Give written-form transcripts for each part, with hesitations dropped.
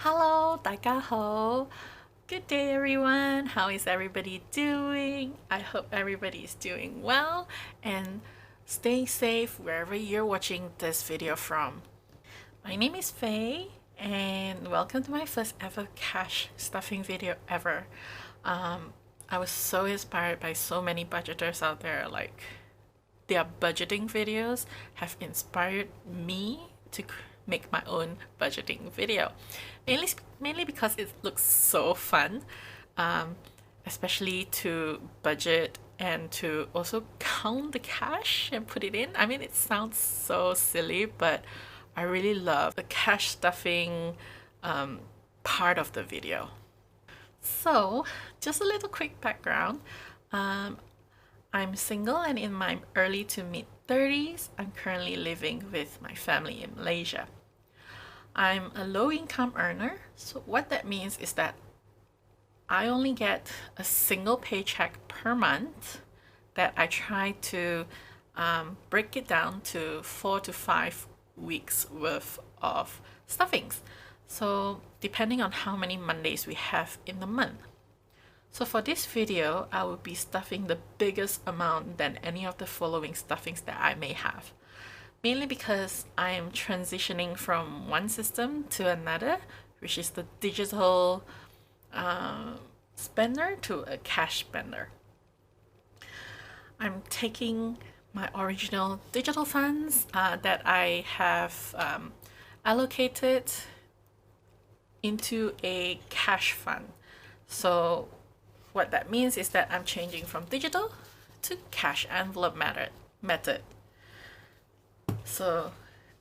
Hello, 大家好. Good day, everyone. How is everybody doing? I hope everybody is doing well and stay safe wherever you're watching this video from. My name is Faye, and welcome to my first ever cash stuffing video ever. I was so inspired by so many budgeters out there, like their budgeting videos have inspired me to make my own budgeting video. Mainly because it looks so fun, especially to budget and to also count the cash and put it in. I mean, it sounds so silly, but I really love the cash stuffing part of the video. So, just a little quick background. I'm single and in my early to mid 30s. I'm currently living with my family in Malaysia. I'm a low income earner, so what that means is that I only get a single paycheck per month that I try to break it down to 4 to 5 weeks worth of stuffings. So depending on how many Mondays we have in the month. So for this video, I will be stuffing the biggest amount than any of the following stuffings that I may have. Mainly because I am transitioning from one system to another, which is the digital spender to a cash spender. I'm taking my original digital funds that I have allocated into a cash fund. So what that means is that I'm changing from digital to cash envelope method. So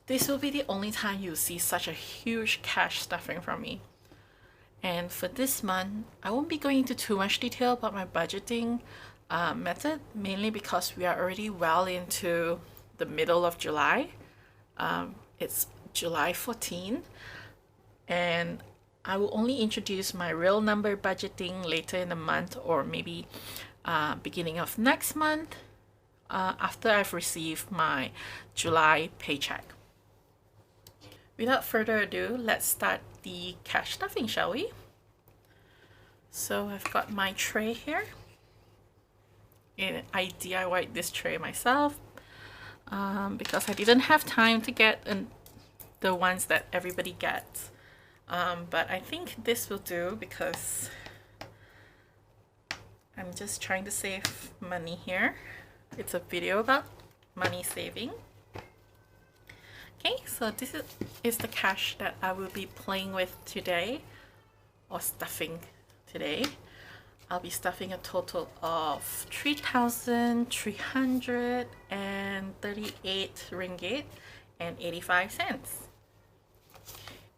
this will be the only time you see such a huge cash stuffing from me. And for this month, I won't be going into too much detail about my budgeting method, mainly because we are already well into the middle of July. It's July 14, and I will only introduce my real number budgeting later in the month, or maybe beginning of next month, after I've received my July paycheck. Without further ado, let's start the cash stuffing, shall we? So I've got my tray here, and I DIY'd this tray myself because I didn't have time to get the ones that everybody gets. But I think this will do because I'm just trying to save money here. It's a video about money saving. Okay, so this is the cash that I will be playing with today, or stuffing today. I'll be stuffing a total of 3,338 ringgit and 85 cents.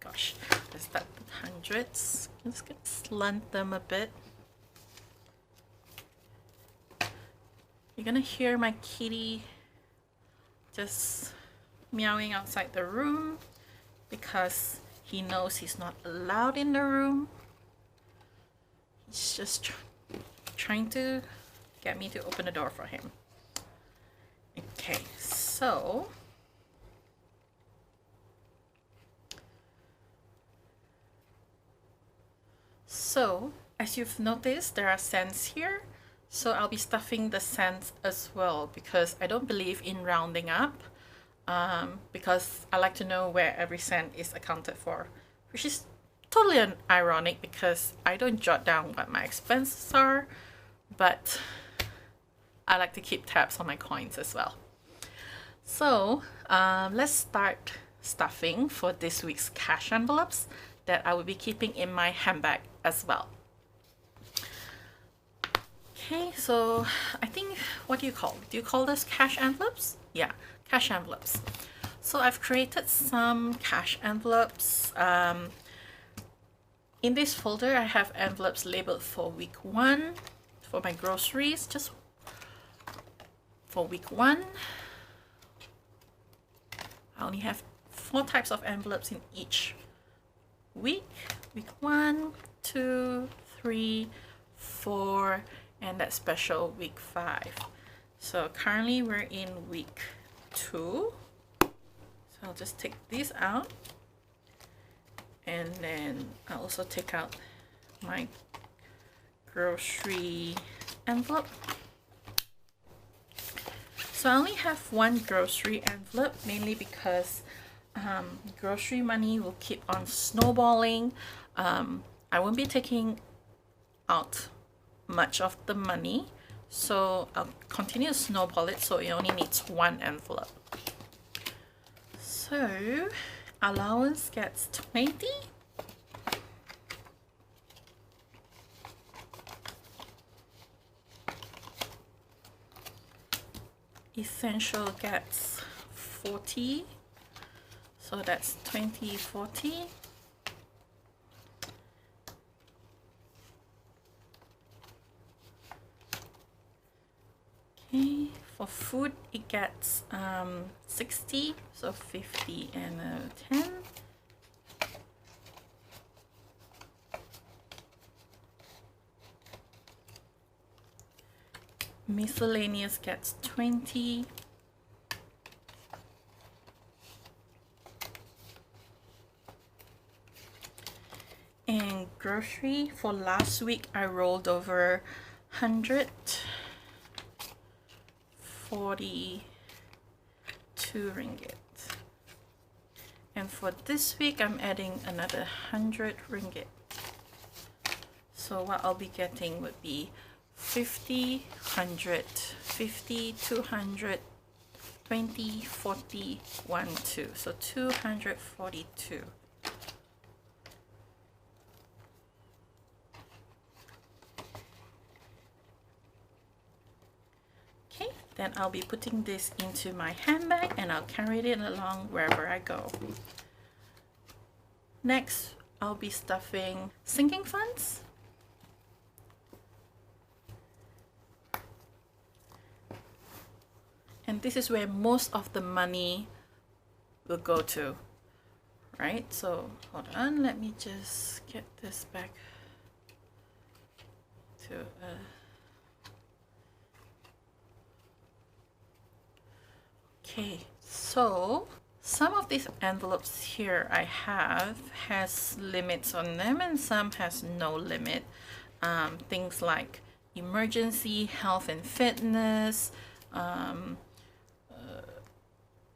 Gosh, let's start with hundreds. I'm just gonna slant them a bit. You're gonna hear my kitty just meowing outside the room because he knows he's not allowed in the room. He's just trying to get me to open the door for him. Okay, so as you've noticed, there are cents here. So I'll be stuffing the cents as well because I don't believe in rounding up, because I like to know where every cent is accounted for, which is totally ironic because I don't jot down what my expenses are, but I like to keep tabs on my coins as well. So let's start stuffing for this week's cash envelopes that I will be keeping in my handbag as well. Okay, so I think, what do you call this cash envelopes? Yeah, cash envelopes. So I've created some cash envelopes. In this folder, I have envelopes labeled for week 1 for my groceries, just for week 1. I only have 4 types of envelopes in each week. Week 1, 2, 3, 4, and that special week 5. So currently we're in week 2. So I'll just take these out And then I also take out my grocery envelope. So I only have one grocery envelope, mainly because grocery money will keep on snowballing. I won't be taking out much of the money, so I'll continue to snowball it, so it only needs one envelope. So allowance gets 20. Essential gets 40, so that's 20, 40. Okay, for food it gets 60, so 50 and 10. Miscellaneous gets 20. And grocery for last week I rolled over 142 ringgit. And for this week I'm adding another 100 ringgit. So what I'll be getting would be 50, 100, 50, 200, 20, 40, 1, 2. So 242. Okay, then I'll be putting this into my handbag and I'll carry it along wherever I go. Next, I'll be stuffing sinking funds. And this is where most of the money will go to, right? So hold on, let me just get this back to okay, so some of these envelopes here I have has limits on them and some has no limit. Things like emergency, health and fitness,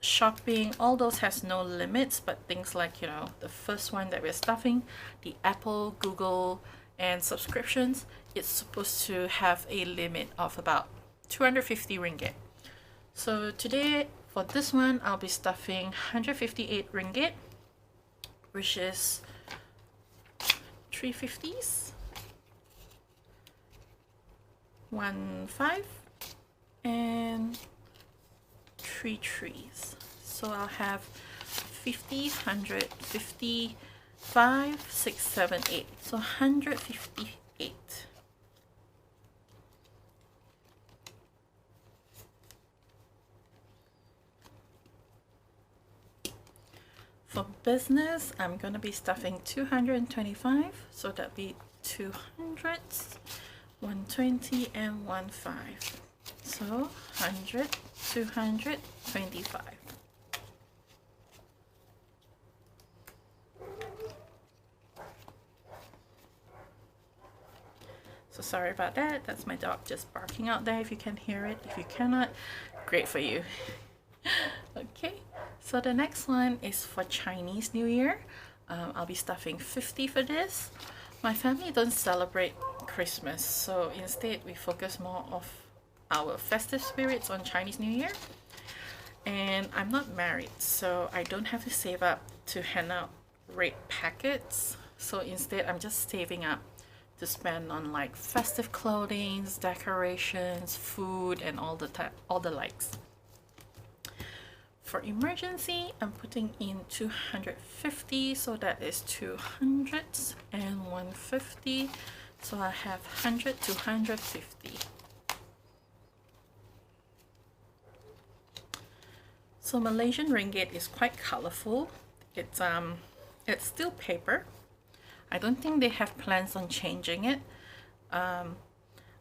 shopping, all those has no limits, but things like, you know, the first one that we're stuffing, the Apple, Google, and subscriptions, it's supposed to have a limit of about 250 ringgit. So today, for this one, I'll be stuffing 158 ringgit, which is 350s, 1 5, and 3 3s. So I'll have 50, 100, 50, 5, 6, 7, 8. So 158. For business, I'm going to be stuffing 225. So that'd be 200s, 120, and 15. So 100, 200, 25. So sorry about that. That's my dog just barking out there if you can hear it. If you cannot, great for you. Okay, so the next one is for Chinese New Year. I'll be stuffing 50 for this. My family don't celebrate Christmas, so instead we focus more of our festive spirits on Chinese New Year. And I'm not married, so I don't have to save up to hand out red packets. So instead I'm just saving up to spend on like festive clothing, decorations, food, and all the likes. For emergency, I'm putting in 250, so that is 200s and 150. So I have 100 to 150. So Malaysian ringgit is quite colorful. It's still paper. I don't think they have plans on changing it. I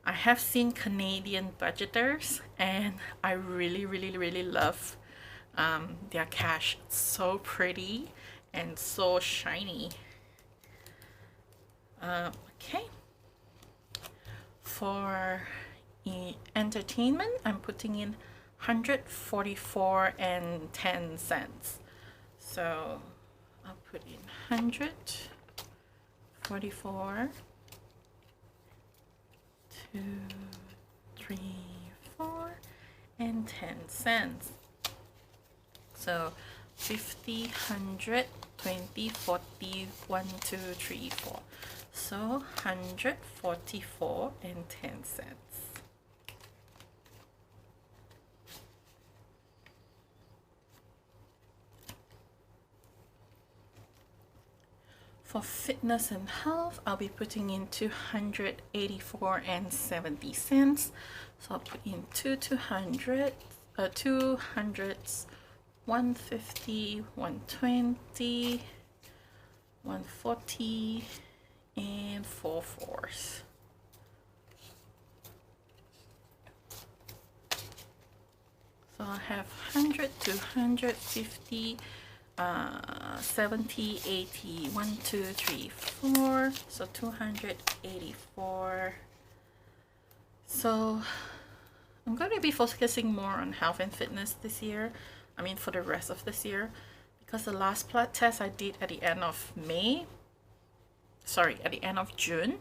have seen Canadian budgeters and I really love their cash. It's so pretty and so shiny. Okay. For entertainment, I'm putting in 144 and 10 cents. So I'll put in 144, 2, 3, 4, and 10 cents. So 50, 100, 20, 40, 1, 2, 3, 4. So 144 and 10 cents. For fitness and health, I'll be putting in 284 and 70 cents. So I'll put in two 200s, 150, 120, 140, and 4 fours. So I have 100, 250, 70, 80, 1, 2, 3, 4. So 284. So I'm going to be focusing more on health and fitness this year. I mean, for the rest of this year, because the last blood test I did at the end of at the end of June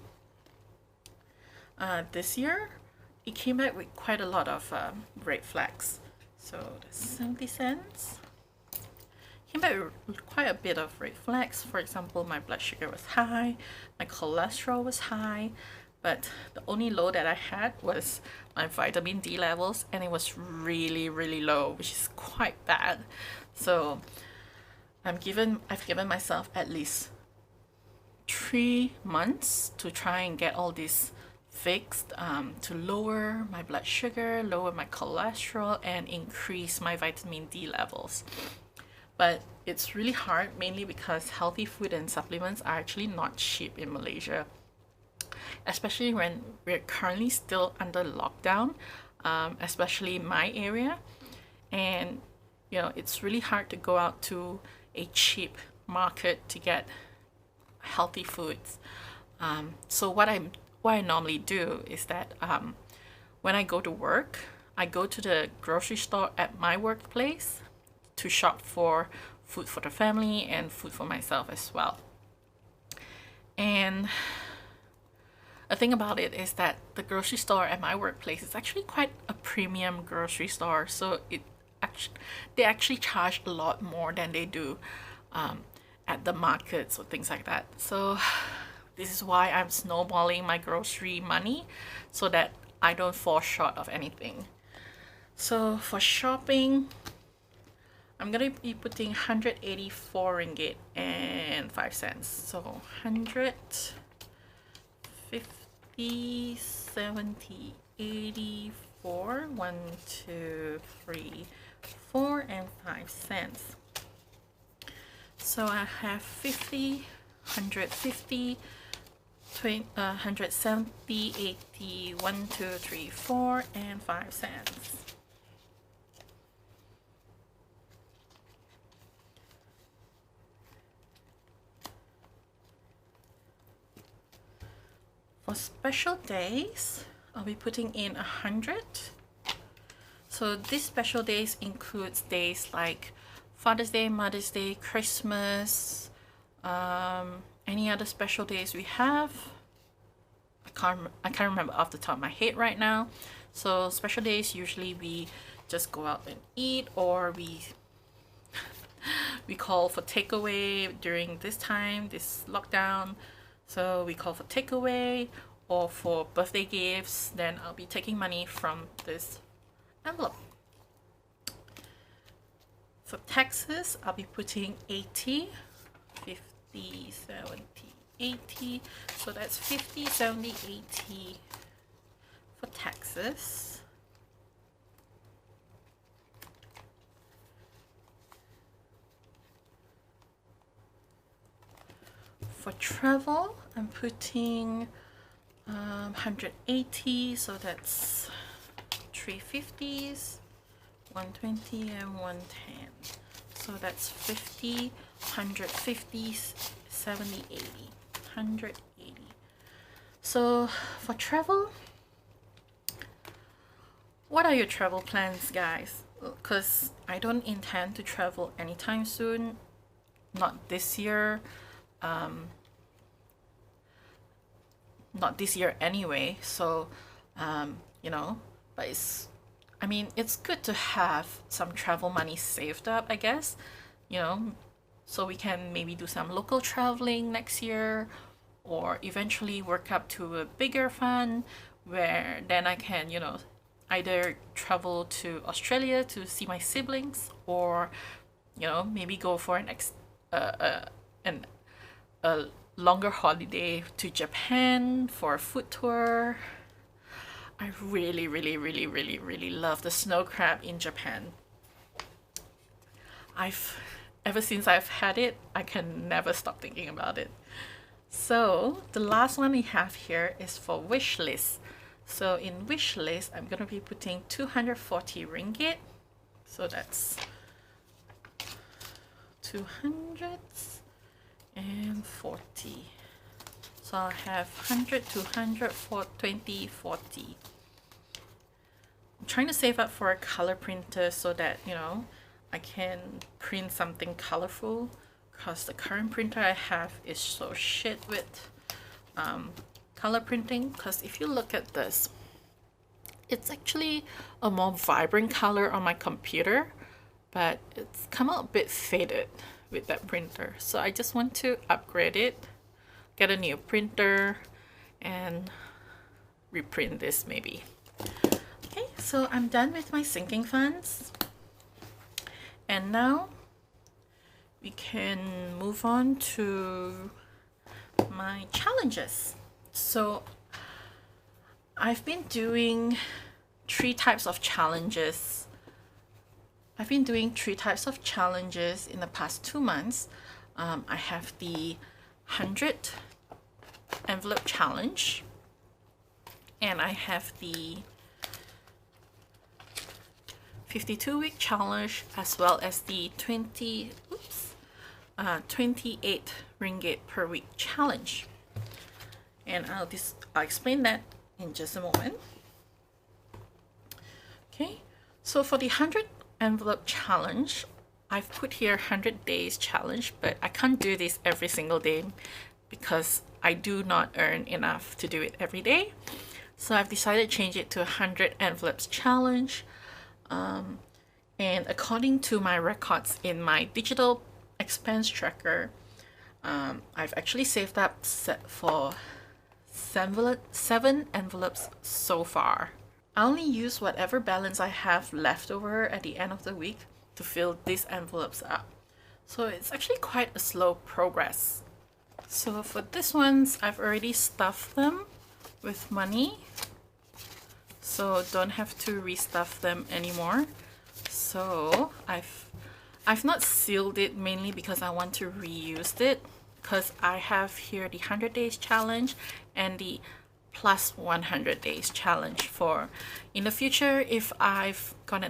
this year, it came back with quite a lot of red flags. So that's 70 cents. Came back with quite a bit of red flags. For example, my blood sugar was high, my cholesterol was high, but the only low that I had was my vitamin D levels, and it was really, really low, which is quite bad. So I've given myself at least 3 months to try and get all this fixed, to lower my blood sugar, lower my cholesterol, and increase my vitamin D levels. But it's really hard, mainly because healthy food and supplements are actually not cheap in Malaysia, especially when we're currently still under lockdown, especially my area. And it's really hard to go out to a cheap market to get healthy foods. So what I normally do is that when I go to work, I go to the grocery store at my workplace to shop for food for the family and food for myself as well. And the thing about it is that the grocery store at my workplace is actually quite a premium grocery store, so they actually charge a lot more than they do at the markets or things like that. So this is why I'm snowballing my grocery money so that I don't fall short of anything. So for shopping, I'm gonna be putting 184 ringgit and 5 cents. So 150, 70, 84, 1, 2, 3, 4, and 5 cents. So I have 50, 150, 170, 80, 1, 2, 3, 4, and 5 cents. For special days, I'll be putting in 100. So these special days includes days like Father's Day, Mother's Day, Christmas, any other special days we have. I can't remember off the top of my head right now. So special days, usually we just go out and eat, or we call for takeaway during this time, this lockdown. So we call for takeaway, or for birthday gifts, then I'll be taking money from this envelope. For taxes, I'll be putting 80, 50, 70, 80. So that's 50, 70, 80 for taxes. For travel, I'm putting 180, so that's 350s, 120, and 110. So that's 50, 150, 70, 80, 180. So for travel, what are your travel plans, guys? Because I don't intend to travel anytime soon, not this year, not this year anyway. So, you know, but I mean, it's good to have some travel money saved up, I guess, you know, so we can maybe do some local traveling next year or eventually work up to a bigger fund where then I can, either travel to Australia to see my siblings or, maybe go for an a longer holiday to Japan for a food tour. I really, really, really, really, really love the snow crab in Japan. I've Ever since I've had it, I can never stop thinking about it. So the last one we have here is for wish list. So in wish list, I'm gonna be putting 240 ringgit. So that's 240. So I'll have 100, 200, 20, 40. I'm trying to save up for a color printer so that, I can print something colorful, because the current printer I have is so shit with color printing. Because if you look at this, it's actually a more vibrant color on my computer, but it's come out a bit faded with that printer. So I just want to upgrade it, get a new printer, and reprint this maybe. Okay, so I'm done with my sinking funds. And now we can move on to my challenges. So I've been doing three types of challenges. in the past 2 months. I have the 100 envelope challenge, and I have the 52-week challenge, as well as the 28 ringgit per week challenge. And I'll explain that in just a moment. Okay, so for the 100 envelope challenge, I've put here 100 days challenge, but I can't do this every single day because I do not earn enough to do it every day. So I've decided to change it to 100 envelopes challenge. And according to my records in my digital expense tracker, I've actually saved up for 7 envelopes so far. I only use whatever balance I have left over at the end of the week to fill these envelopes up. So it's actually quite a slow progress. So for this ones, I've already stuffed them with money, so don't have to restuff them anymore. So I've not sealed it, mainly because I want to reuse it, because I have here the 100 days challenge and the plus 100 days challenge for in the future. If I've got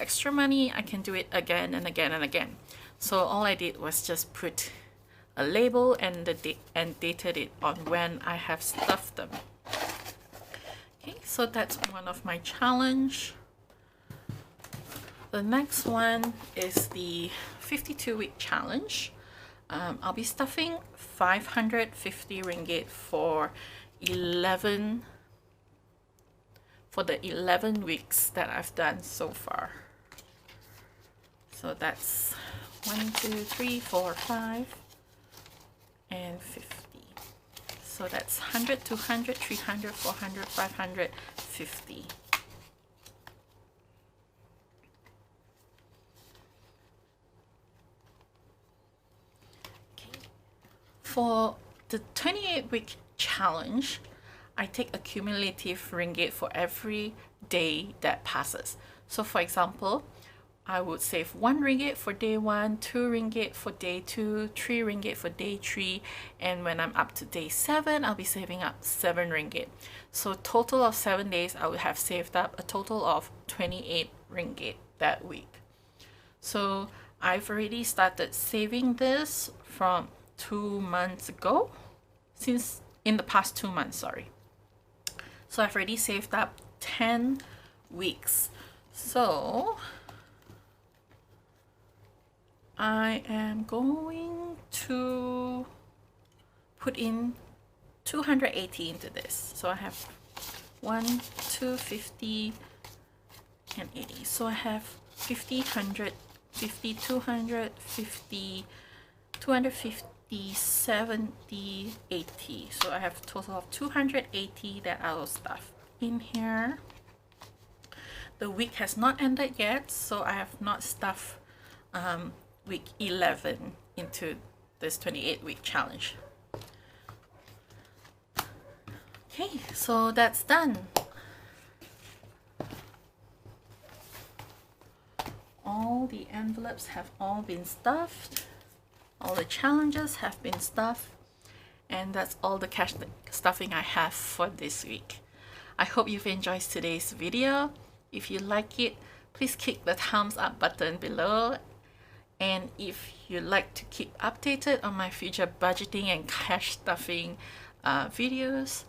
extra money, I can do it again and again and again. So all I did was just put a label and dated it on when I have stuffed them. Okay, so that's one of my challenge. The next one is the 52-week challenge. I'll be stuffing 550 ringgit for the 11 weeks that I've done so far. So that's 1, 2, 3, 4, 5, and 50. So that's 100, 200, 300, 400, 500, 50. Okay. For the 28-week challenge, I take a cumulative ringgit for every day that passes. So for example, I would save 1 ringgit for day 1, 2 ringgit for day 2, 3 ringgit for day 3, and when I'm up to day 7, I'll be saving up 7 ringgit. So total of 7 days, I would have saved up a total of 28 ringgit that week. So I've already started saving this from 2 months ago, since in the past 2 months, sorry. So I've already saved up 10 weeks. So I am going to put in 280 into this. So I have 1, 250 and 80. So I have 50, 100, 50, 200, 50, 250, 70, 80. So I have a total of 280 that I will stuff in here. The week has not ended yet, so I have not stuffed week 11 into this 28-week challenge. Okay, so that's done. All the envelopes have all been stuffed. All the challenges have been stuffed. And that's all the cash stuffing I have for this week. I hope you've enjoyed today's video. If you like it, please click the thumbs up button below. And if you'd like to keep updated on my future budgeting and cash stuffing videos,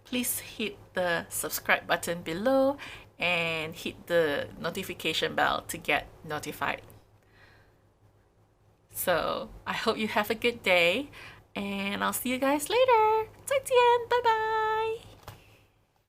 please hit the subscribe button below and hit the notification bell to get notified. So I hope you have a good day, and I'll see you guys later. 再见，拜拜。